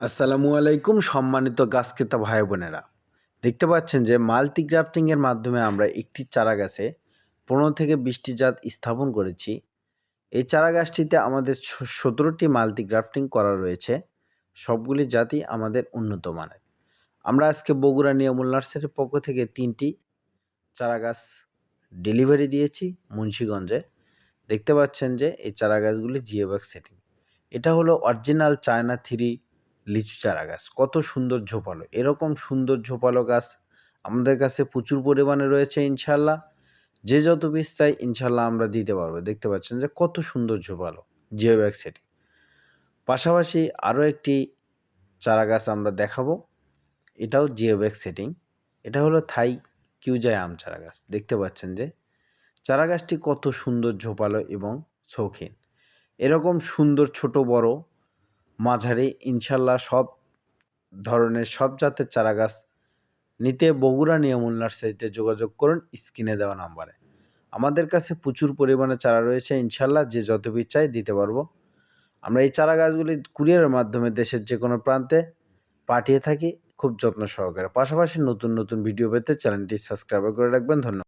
আসসালামু আলাইকুম সম্মানিত গাছ ক্রেতা ভাই বোনেরা। দেখতে পাচ্ছেন যে মাল্টি গ্রাফটিং এর মাধ্যমে আমরা একটি চারা গাছে ১৫ থেকে ২০টি জাত স্থাপন করেছি। এই চারা গাছটিতে আমাদের ১৭টি মাল্টি গ্রাফটিং করা রয়েছে। সবগুলি জাতই আমাদের উন্নত মানের। আমরা আজকে বগুড়া নিয়ামুল নার্সারির পক্ষ থেকে ৩টি চারা গাছ ডেলিভারি দিয়েছি মুন্সিগঞ্জে। দেখতে পাচ্ছেন যে এই চারা গাছগুলি জিওব্যাগ সেটিং। এটা হলো অরিজিনাল চায়না 3 লিচু চারা গাছ। কত সুন্দর ঝোপালো। এরকম সুন্দর ঝোপালো গাছ আমাদের কাছে প্রচুর পরিমাণে রয়েছে ইনশাআল্লাহ। যে যত পিস চাই ইনশাআল্লাহ আমরা দিতে পারবো। দেখতে পাচ্ছেন যে কত সুন্দর ঝোপালো জিওব্যাগ সেটিং। পাশাপাশি আরও একটি চারা গাছ আমরা দেখাবো। এটাও জিওব্যাগ সেটিং। এটা হলো থাই কিউজাই আম চারা গাছ। দেখতে পাচ্ছেন যে চারা গাছটি কত সুন্দর ঝোপালো এবং শৌখিন। এরকম সুন্দর ছোট বড় মাঝারি ইনশাআল্লাহ সব ধরনের সব জাতের চারা গাছ নিতে বগুড়া নিয়ামুল নার্সারিতে যোগাযোগ করুন স্ক্রিনে দেওয়া নাম্বারে। আমাদের কাছে প্রচুর পরিমাণে চারা রয়েছে ইনশাআল্লাহ যে যত পিস চাই দিতে পারবো। আমরা এই চারা গাছগুলি কুরিয়ারের মাধ্যমে দেশের যে কোনো প্রান্তে পাঠিয়ে থাকি খুব যত্ন সহকারে। পাশাপাশি নতুন ভিডিও পেতে চ্যানেলটি সাবস্ক্রাইব করে রাখবেন। ধন্যবাদ।